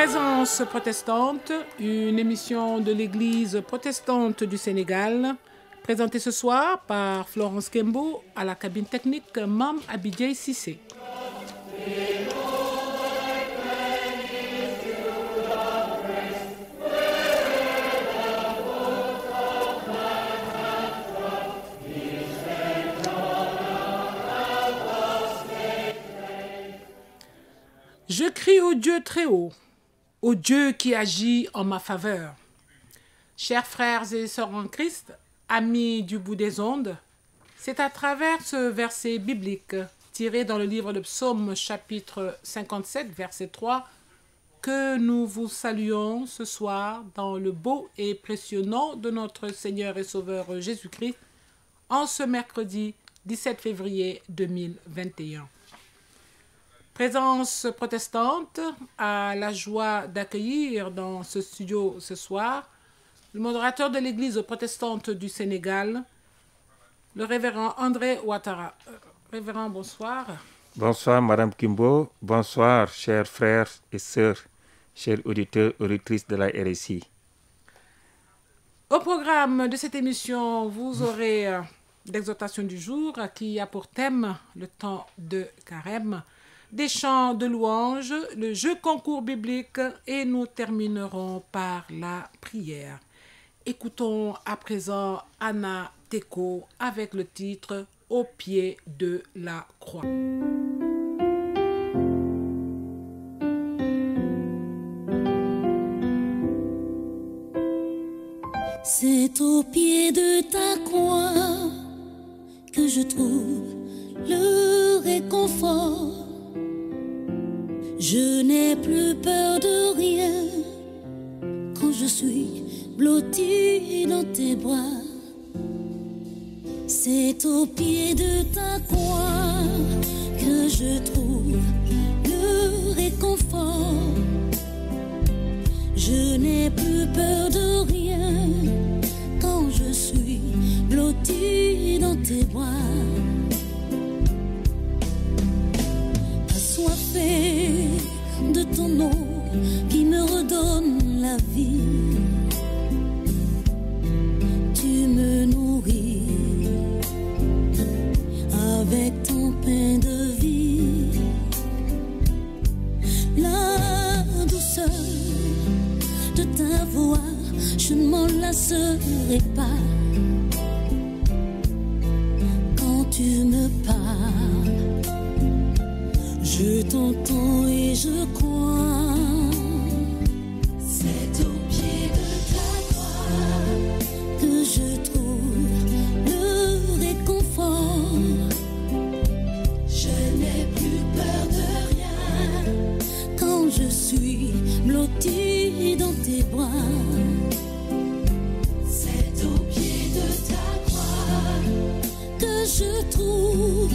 Présence protestante, une émission de l'Église protestante du Sénégal, présentée ce soir par Florence Kembo à la cabine technique Mam Abidjay Sissé. Je crie au Dieu très haut, au Dieu qui agit en ma faveur. Chers frères et sœurs en Christ, amis du bout des ondes, c'est à travers ce verset biblique tiré dans le livre de Psaume chapitre 57, verset 3, que nous vous saluons ce soir dans le beau et précieux nom de notre Seigneur et Sauveur Jésus-Christ en ce mercredi 17 février 2021. Présence protestante a la joie d'accueillir dans ce studio ce soir le modérateur de l'Église protestante du Sénégal, le révérend André Ouattara. Révérend, bonsoir. Bonsoir, Madame Kimbo. Bonsoir, chers frères et sœurs, chers auditeurs, auditrices de la RSI. Au programme de cette émission, vous aurez l'exhortation du jour qui a pour thème le temps de carême, des chants de louanges, le jeu concours biblique et nous terminerons par la prière. Écoutons à présent Anna Teko avec le titre « Au pied de la croix ». C'est au pied de ta croix que je trouve le réconfort. Je n'ai plus peur de rien quand je suis blottie dans tes bras. C'est au pied de ta croix que je trouve le réconfort. Je n'ai plus peur de rien quand je suis blottie dans tes bras. Assoiffée de ton eau qui me redonne la vie, tu me nourris avec ton pain de vie. La douceur de ta voix, je ne m'en lasserai pas. Quand tu me parles, je t'entends et je crois. C'est au pied de ta croix que je trouve le réconfort. Je n'ai plus peur de rien quand je suis blottie dans tes bras. C'est au pied de ta croix que je trouve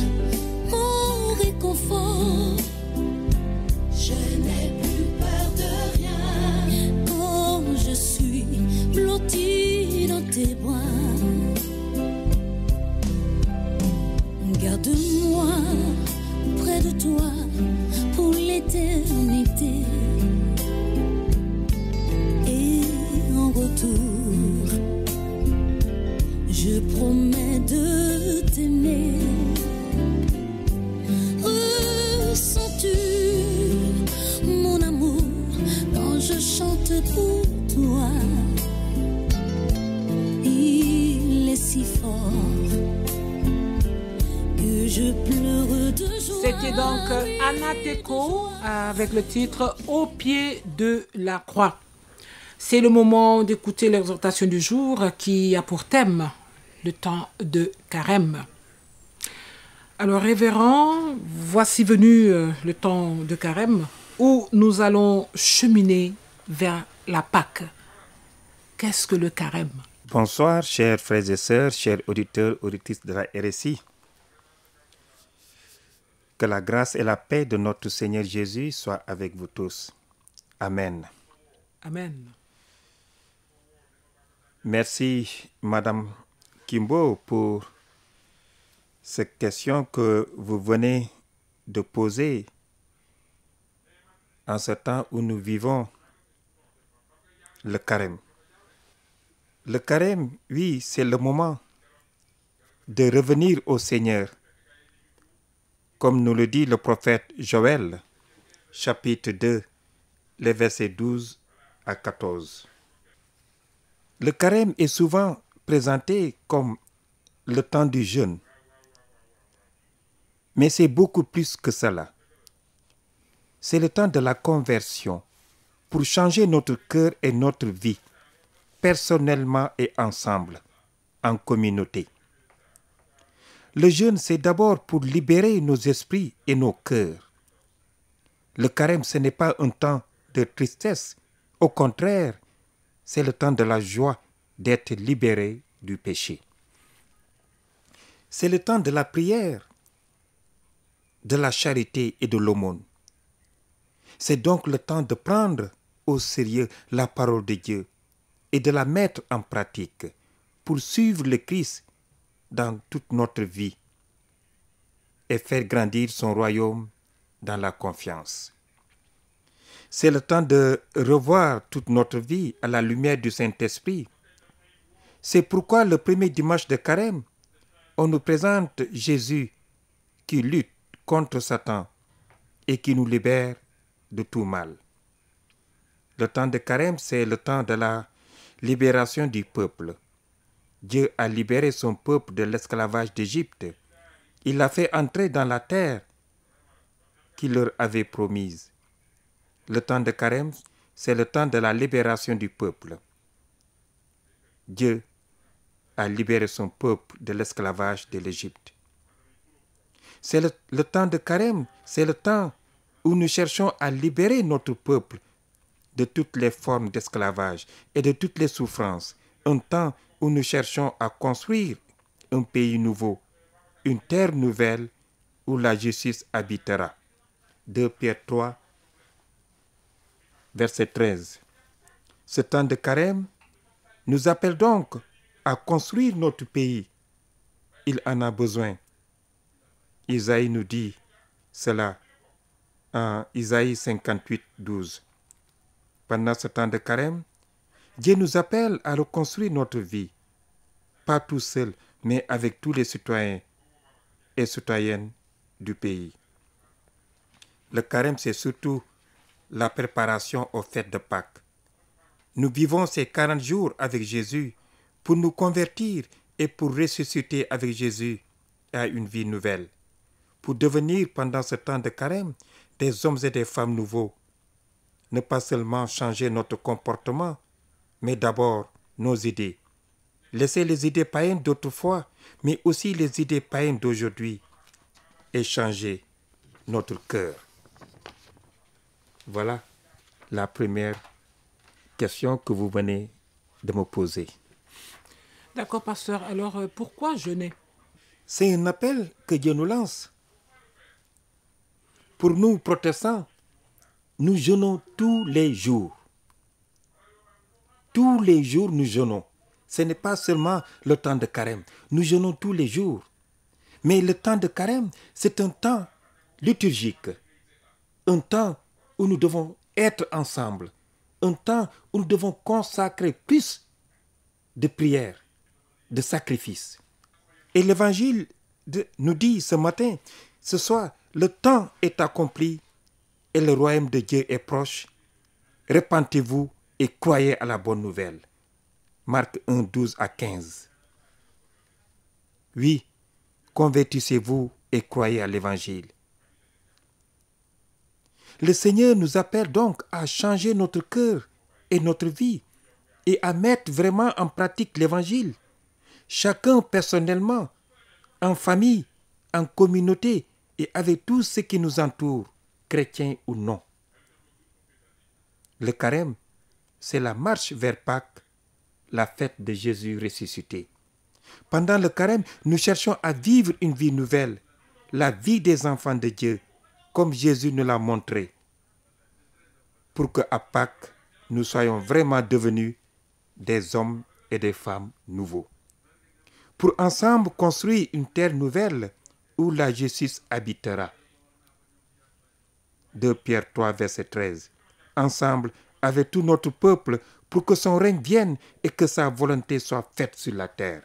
mon réconfort. Je n'ai plus peur de rien quand je suis blottie dans tes bras. Garde-moi près de toi pour l'éternité. Et en retour, je promets de t'aimer. Ressens-tu mon amour quand je chante pour toi? Il est si fort que je pleure de joie. C'était donc Anna Teko avec le titre « Au pied de la croix ». C'est le moment d'écouter l'exhortation du jour qui a pour thème le temps de carême. Alors, révérend, voici venu le temps de carême où nous allons cheminer vers la Pâque. Qu'est-ce que le carême? Bonsoir, chers frères et sœurs, chers auditeurs, auditrices de la RSI. Que la grâce et la paix de notre Seigneur Jésus soient avec vous tous. Amen. Amen. Merci, Madame Kimbo, pour cette question que vous venez de poser en ce temps où nous vivons Le carême. Le carême, oui, c'est le moment de revenir au Seigneur. Comme nous le dit le prophète Joël, chapitre 2, les versets 12 à 14. Le carême est souvent présenté comme le temps du jeûne. Mais c'est beaucoup plus que cela. C'est le temps de la conversion pour changer notre cœur et notre vie, personnellement et ensemble, en communauté. Le jeûne, c'est d'abord pour libérer nos esprits et nos cœurs. Le carême, ce n'est pas un temps de tristesse. Au contraire, c'est le temps de la joie d'être libéré du péché. C'est le temps de la prière, de la charité et de l'aumône. C'est donc le temps de prendre au sérieux la parole de Dieu et de la mettre en pratique pour suivre le Christ dans toute notre vie et faire grandir son royaume dans la confiance. C'est le temps de revoir toute notre vie à la lumière du Saint-Esprit. C'est pourquoi le premier dimanche de carême, on nous présente Jésus qui lutte contre Satan et qui nous libère de tout mal. Le temps de carême, c'est le temps de la libération du peuple. Dieu a libéré son peuple de l'esclavage d'Égypte. Il l'a fait entrer dans la terre qu'il leur avait promise. Le temps de carême, c'est le temps de la libération du peuple. Dieu a libéré son peuple de l'esclavage de l'Égypte. C'est le temps de carême, c'est le temps où nous cherchons à libérer notre peuple de toutes les formes d'esclavage et de toutes les souffrances. Un temps où nous cherchons à construire un pays nouveau, une terre nouvelle où la justice habitera. 2 Pierre 3, verset 13. Ce temps de carême nous appelle donc à construire notre pays. Il en a besoin. Isaïe nous dit cela en Isaïe 58, 12. Pendant ce temps de carême, Dieu nous appelle à reconstruire notre vie, pas tout seul, mais avec tous les citoyens et citoyennes du pays. Le carême, c'est surtout la préparation aux fêtes de Pâques. Nous vivons ces 40 jours avec Jésus pour nous convertir et pour ressusciter avec Jésus à une vie nouvelle, pour devenir pendant ce temps de carême des hommes et des femmes nouveaux. Ne pas seulement changer notre comportement, mais d'abord nos idées. Laisser les idées païennes d'autrefois, mais aussi les idées païennes d'aujourd'hui, et changer notre cœur. Voilà la première question que vous venez de me poser. D'accord, pasteur. Alors, pourquoi jeûner? C'est un appel que Dieu nous lance. Pour nous, protestants, nous jeûnons tous les jours. Tous les jours, nous jeûnons. Ce n'est pas seulement le temps de carême. Nous jeûnons tous les jours. Mais le temps de carême, c'est un temps liturgique. Un temps où nous devons être ensemble. Un temps où nous devons consacrer plus de prières, de sacrifices. Et l'Évangile nous dit ce matin, ce soir, le temps est accompli et le royaume de Dieu est proche. Repentez-vous et croyez à la bonne nouvelle. Marc 1, 12 à 15. Oui, convertissez-vous et croyez à l'Évangile. Le Seigneur nous appelle donc à changer notre cœur et notre vie et à mettre vraiment en pratique l'Évangile. Chacun personnellement, en famille, en communauté et avec tous ceux qui nous entourent, chrétiens ou non. Le carême, c'est la marche vers Pâques, la fête de Jésus ressuscité. Pendant le carême, nous cherchons à vivre une vie nouvelle, la vie des enfants de Dieu, comme Jésus nous l'a montré, pour qu'à Pâques, nous soyons vraiment devenus des hommes et des femmes nouveaux. Pour ensemble construire une terre nouvelle où la justice habitera. 2 Pierre 3, verset 13. Ensemble avec tout notre peuple pour que son règne vienne et que sa volonté soit faite sur la terre.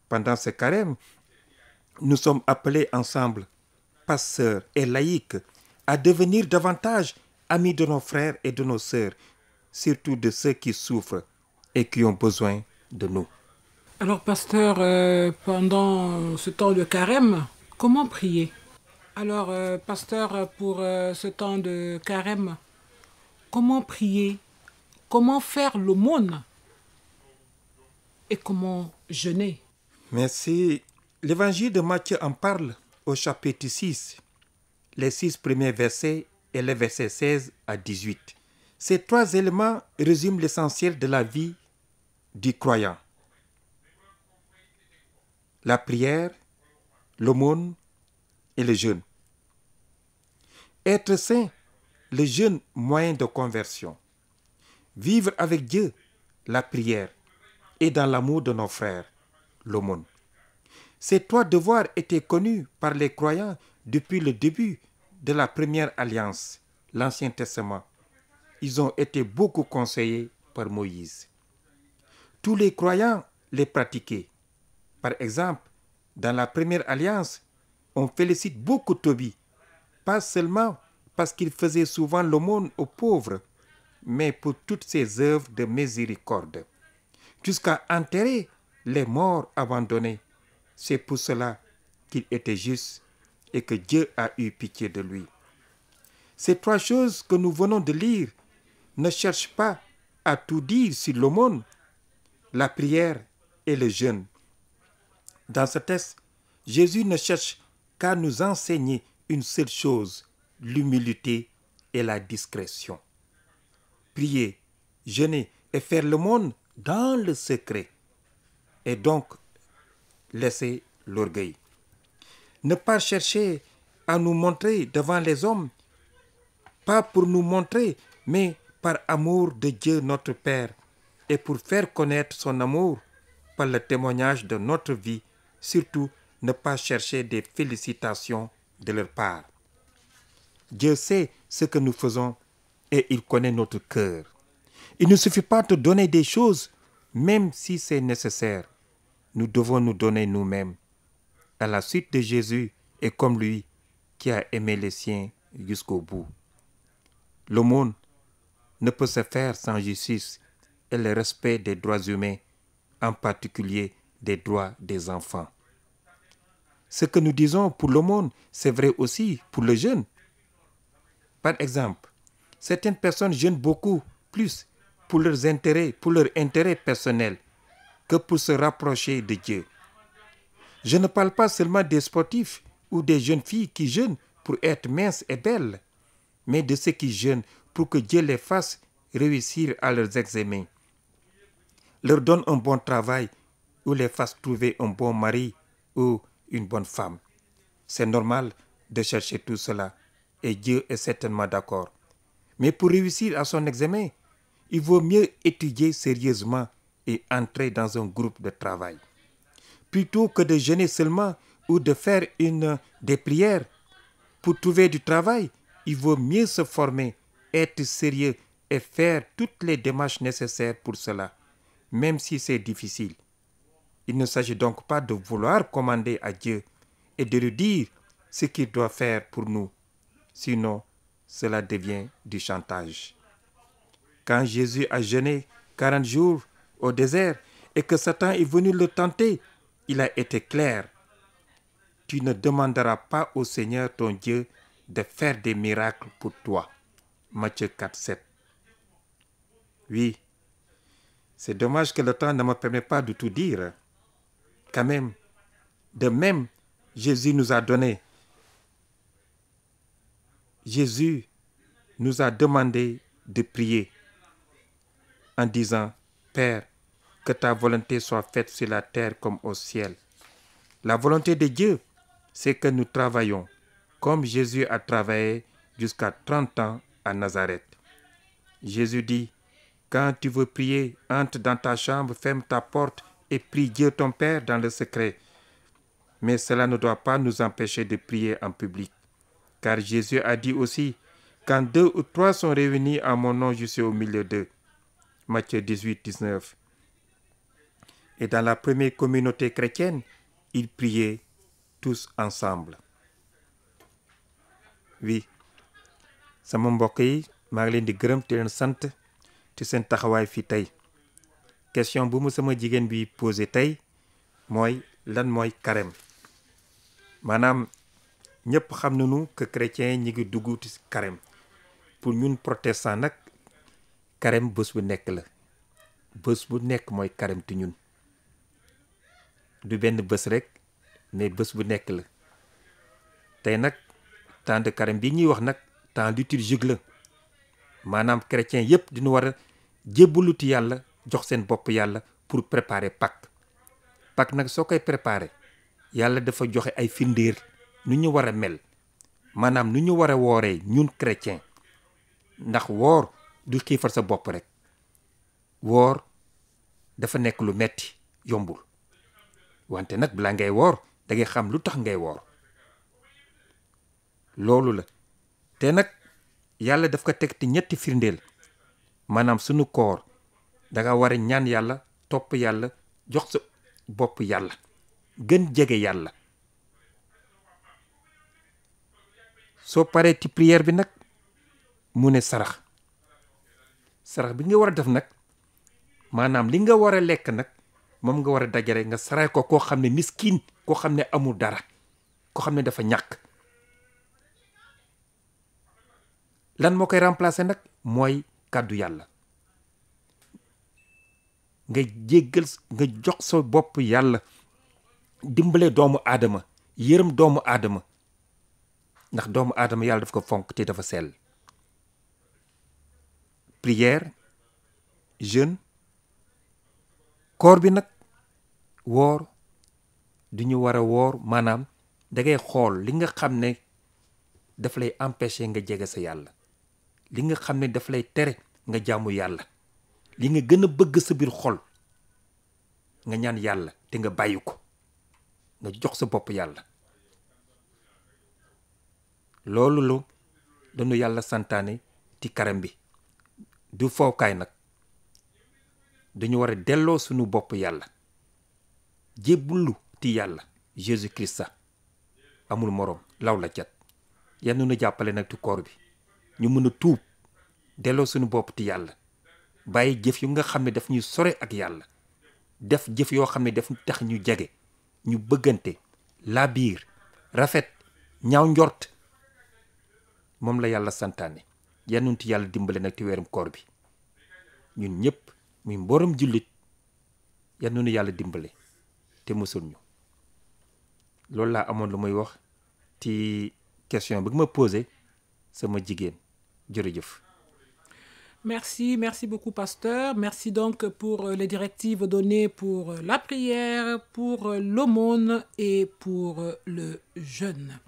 Pendant ce carême, nous sommes appelés ensemble, pasteurs et laïcs, à devenir davantage amis de nos frères et de nos sœurs, surtout de ceux qui souffrent et qui ont besoin de nous. Alors, pasteur, pendant ce temps de carême, comment prier? Alors, pasteur, pour ce temps de carême, comment prier? Comment faire l'aumône? Et comment jeûner? Merci. L'évangile de Matthieu en parle au chapitre 6, les 6 premiers versets et les versets 16 à 18. Ces 3 éléments résument l'essentiel de la vie du croyant. La prière, l'aumône et le jeûne. Être saint, le jeûne moyen de conversion. Vivre avec Dieu, la prière, et dans l'amour de nos frères, l'aumône. Ces 3 devoirs étaient connus par les croyants depuis le début de la première alliance, l'Ancien Testament. Ils ont été beaucoup conseillés par Moïse. Tous les croyants les pratiquaient. Par exemple, dans la première alliance, on félicite beaucoup Tobie, pas seulement parce qu'il faisait souvent l'aumône aux pauvres, mais pour toutes ses œuvres de miséricorde, jusqu'à enterrer les morts abandonnés. C'est pour cela qu'il était juste et que Dieu a eu pitié de lui. Ces 3 choses que nous venons de lire ne cherchent pas à tout dire sur l'aumône, la prière et le jeûne. Dans ce texte, Jésus ne cherche qu'à nous enseigner une seule chose, l'humilité et la discrétion. Prier, jeûner et faire l'aumône dans le secret. Et donc, laisser l'orgueil. Ne pas chercher à nous montrer devant les hommes, pas pour nous montrer, mais par amour de Dieu notre Père et pour faire connaître son amour par le témoignage de notre vie, surtout ne pas chercher des félicitations de leur part. Dieu sait ce que nous faisons et il connaît notre cœur. Il ne suffit pas de donner des choses, même si c'est nécessaire. Nous devons nous donner nous-mêmes, à la suite de Jésus et comme lui qui a aimé les siens jusqu'au bout. L'aumône ne peut se faire sans justice et le respect des droits humains, en particulier des droits des enfants. Ce que nous disons pour l'aumône, c'est vrai aussi pour le jeûne. Par exemple, certaines personnes jeûnent beaucoup plus pour leur intérêt personnel que pour se rapprocher de Dieu. Je ne parle pas seulement des sportifs ou des jeunes filles qui jeûnent pour être minces et belles, mais de ceux qui jeûnent pour que Dieu les fasse réussir à leurs examens, leur donne un bon travail ou les fasse trouver un bon mari ou une bonne femme. C'est normal de chercher tout cela et Dieu est certainement d'accord. Mais pour réussir à son examen, il vaut mieux étudier sérieusement et entrer dans un groupe de travail. Plutôt que de jeûner seulement ou de faire des prières pour trouver du travail, il vaut mieux se former, être sérieux et faire toutes les démarches nécessaires pour cela, même si c'est difficile. Il ne s'agit donc pas de vouloir commander à Dieu et de lui dire ce qu'il doit faire pour nous. Sinon, cela devient du chantage. Quand Jésus a jeûné 40 jours au désert et que Satan est venu le tenter, il a été clair. Tu ne demanderas pas au Seigneur ton Dieu de faire des miracles pour toi. Matthieu 4, 7. Oui, c'est dommage que le temps ne me permet pas de tout dire. Quand même, de même, Jésus nous a donné. Jésus nous a demandé de prier en disant, Père, que ta volonté soit faite sur la terre comme au ciel. La volonté de Dieu, c'est que nous travaillons, comme Jésus a travaillé jusqu'à 30 ans à Nazareth. Jésus dit, quand tu veux prier, entre dans ta chambre, ferme ta porte et prie Dieu ton Père dans le secret. Mais cela ne doit pas nous empêcher de prier en public. Car Jésus a dit aussi Quand 2 ou 3 sont réunis en mon nom, je suis au milieu d'eux. Matthieu 18, 19. Et dans la première communauté chrétienne, ils priaient tous ensemble. Oui, sama mbokk yi maa ngi leen di gërëm te leen sant ci seen taxawaay fii tey. Question bu mu sama jigéen bi posé tey mooy lan mooy carême. maanaam ñëpp xam nañu que chrétiens ñi ngi dugg ci carême. Pour ñun protestant nag carême bés bu nekk la. Bés bu nekk mooy carême ti ñun. Du benn bés rek mais bés bu nekk la. tey nag temps de carême bi ñuy wax nag temps liturgique la. maanaam chrétien yépp dina war a jébbaluti yàlla jox seen bopp yàlla pour préparer Pâques. Pâques nag soo koy préparer yàlla dafa joxe ay firndeer nu ñu war a mel. maanaam nu ñu war a wooree ñun chrétien. ndax woor du xiifal sa bopp rek. woor dafa nekk lu metti yombul. wante nag balaa ngay woor da ngay xam lu tax ngay woor. loolu la te nag yàlla daf ko teg ti ñetti firndeel. maanaam sunu koor danga war a ñaan yàlla topp yàlla jox sa bopp yàlla gën jege yàlla. soo paree ci prière bi nag mu ne sarax bi nga war a def nag maanaam li nga war a lekk nag moom nga war a dajale nga sarax ko koo xam ne miskin koo xam ne amul dara koo xam ne dafa ñàkk. lan moo koy remplacer nag mooy kàddu yàlla. nga jéggal nga jox sa bopp yàlla dimbale doomu aadama yërëm doomu aadama ndax doomu aadama yàlla daf ko fonk te dafa sell. prière jeûne koor bi nag woor du ñu war a woor maanaam da ngay xool li nga xam ne daf lay empêcher nga jege sa yàlla. li nga xam ne daf lay tere nga jaamu yàlla. li nga gën a bëgg sa biir xol nga ñaan yàlla te nga bàyyi ko nga jox sa bopp yàlla. loolu lu dañu yàlla santaane ci carême bi. du fowkaay nag dañu war a delloo sunu bopp yàlla jébbulu ti yàlla. Jésus Christ amul moroom law la cat. yan nu jàppale nag ci koor bi ñu mën a tuub delloo sunu bopp ti yàlla. bàyyi jëf yu nga xam ne daf ñuy sore ak yàlla. def jëf yoo xam ne daf tax ñu jege ñu bëggante laabiir rafet ñaaw njort moom la yàlla santaane. yanunti yàlla dimbale nag ci weerum koor bi ñun ñëpp muy mbooram jullit yanunu yàlla dimbale te musul ñu. loolu laa amoon lu muy wax ci question bi nga ma posé sama jigéen jërëjëf. Merci beaucoup, pasteur. Merci donc pour les directives données pour la prière, pour l'aumône et pour le jeûne.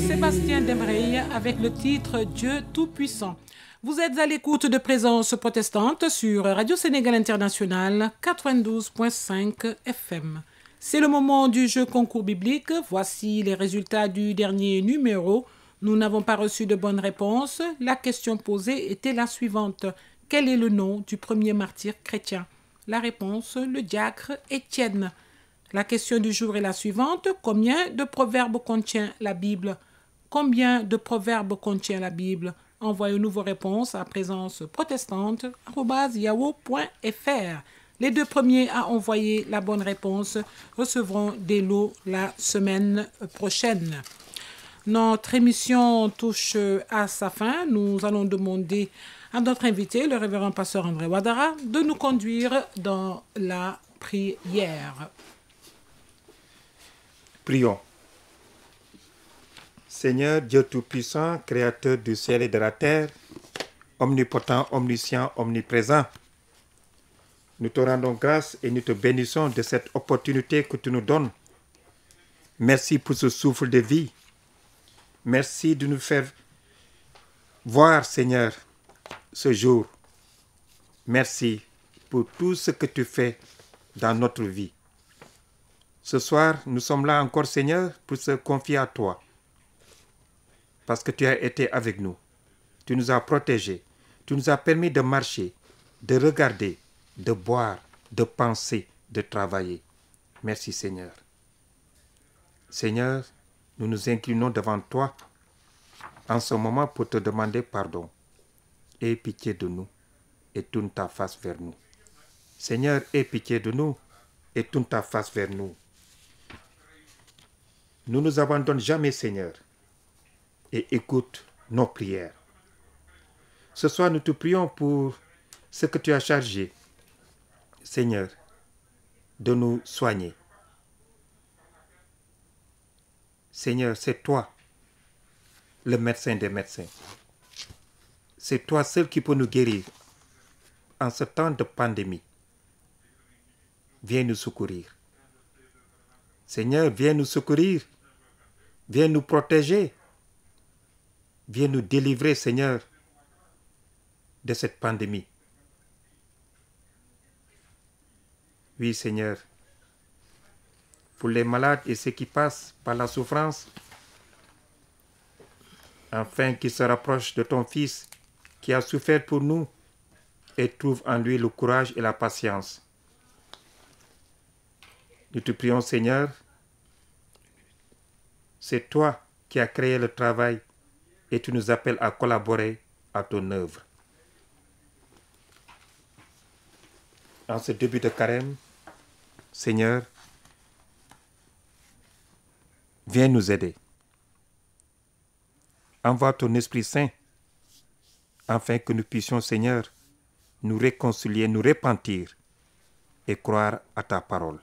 Sébastien Demrey avec le titre Dieu Tout-Puissant. Vous êtes à l'écoute de Présence protestante sur Radio Sénégal International 92.5 FM. C'est le moment du jeu concours biblique. Voici les résultats du dernier numéro. Nous n'avons pas reçu de bonne réponse. La question posée était la suivante. Quel est le nom du premier martyr chrétien? La réponse, le diacre Étienne. La question du jour est la suivante. Combien de proverbes contient la Bible? Combien de proverbes contient la Bible? Envoyez-nous vos réponses à présenceprotestante@yahoo.fr. Les deux premiers à envoyer la bonne réponse recevront des lots la semaine prochaine. Notre émission touche à sa fin. Nous allons demander à notre invité, le révérend pasteur André Ouattara, de nous conduire dans la prière. Prions. Seigneur Dieu Tout-Puissant, Créateur du ciel et de la terre, omnipotent, omniscient, omniprésent, nous te rendons grâce et nous te bénissons de cette opportunité que tu nous donnes. Merci pour ce souffle de vie. Merci de nous faire voir, Seigneur, ce jour. Merci pour tout ce que tu fais dans notre vie. Ce soir, nous sommes là encore, Seigneur, pour se confier à toi. Parce que tu as été avec nous. Tu nous as protégés. Tu nous as permis de marcher, de regarder, de boire, de penser, de travailler. Merci, Seigneur. Seigneur, nous nous inclinons devant toi en ce moment pour te demander pardon. Aie pitié de nous et tourne ta face vers nous. Seigneur, aie pitié de nous et tourne ta face vers nous. Ne nous abandonne jamais, Seigneur, et écoute nos prières. Ce soir, nous te prions pour ce que tu as chargé, Seigneur, de nous soigner. Seigneur, c'est toi, le médecin des médecins. C'est toi seul qui peux nous guérir en ce temps de pandémie. Viens nous secourir. Seigneur, viens nous secourir. Viens nous protéger. Viens nous délivrer, Seigneur, de cette pandémie. Oui, Seigneur, pour les malades et ceux qui passent par la souffrance, afin qu'ils se rapprochent de ton Fils qui a souffert pour nous et trouve en lui le courage et la patience. Nous te prions, Seigneur, c'est toi qui as créé le travail et tu nous appelles à collaborer à ton œuvre. En ce début de carême, Seigneur, viens nous aider. Envoie ton Esprit Saint afin que nous puissions, Seigneur, nous réconcilier, nous repentir et croire à ta parole.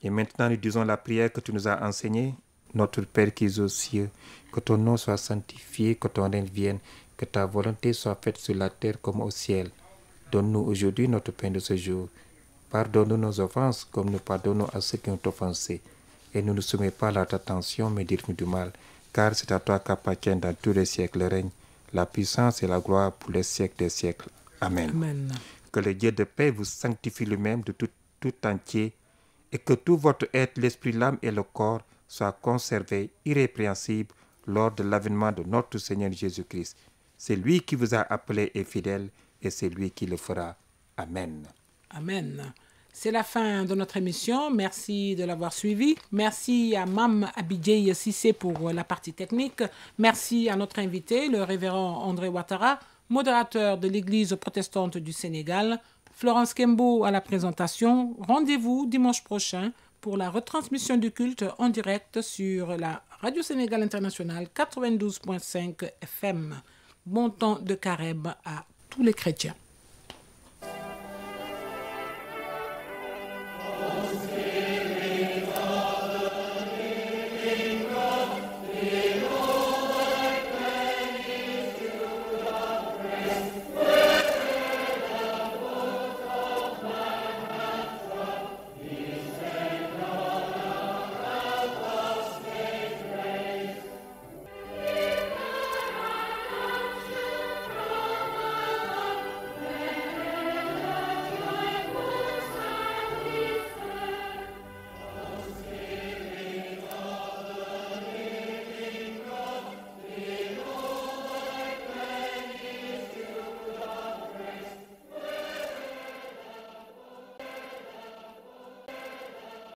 Et maintenant, nous disons la prière que tu nous as enseignée. Notre Père qui es aux cieux, que ton nom soit sanctifié, que ton règne vienne, que ta volonté soit faite sur la terre comme au ciel. Donne-nous aujourd'hui notre pain de ce jour. Pardonne-nous nos offenses, comme nous pardonnons à ceux qui ont offensé. Et ne nous soumets pas à la tentation, mais délivre-nous du mal. Car c'est à toi qu'appartient dans tous les siècles le règne, la puissance et la gloire pour les siècles des siècles. Amen. Amen. Que le Dieu de paix vous sanctifie lui-même de tout entier, et que tout votre être, l'esprit, l'âme et le corps soient conservés irrépréhensibles lors de l'avènement de notre Seigneur Jésus-Christ. C'est lui qui vous a appelé et fidèle, et c'est lui qui le fera. Amen. Amen. C'est la fin de notre émission. Merci de l'avoir suivi. Merci à Mme Abidjei Sissé pour la partie technique. Merci à notre invité, le révérend André Ouattara, modérateur de l'Église protestante du Sénégal. Florence Kembo à la présentation. Rendez-vous dimanche prochain pour la retransmission du culte en direct sur la Radio Sénégal International 92.5 FM. Bon temps de carême à tous les chrétiens.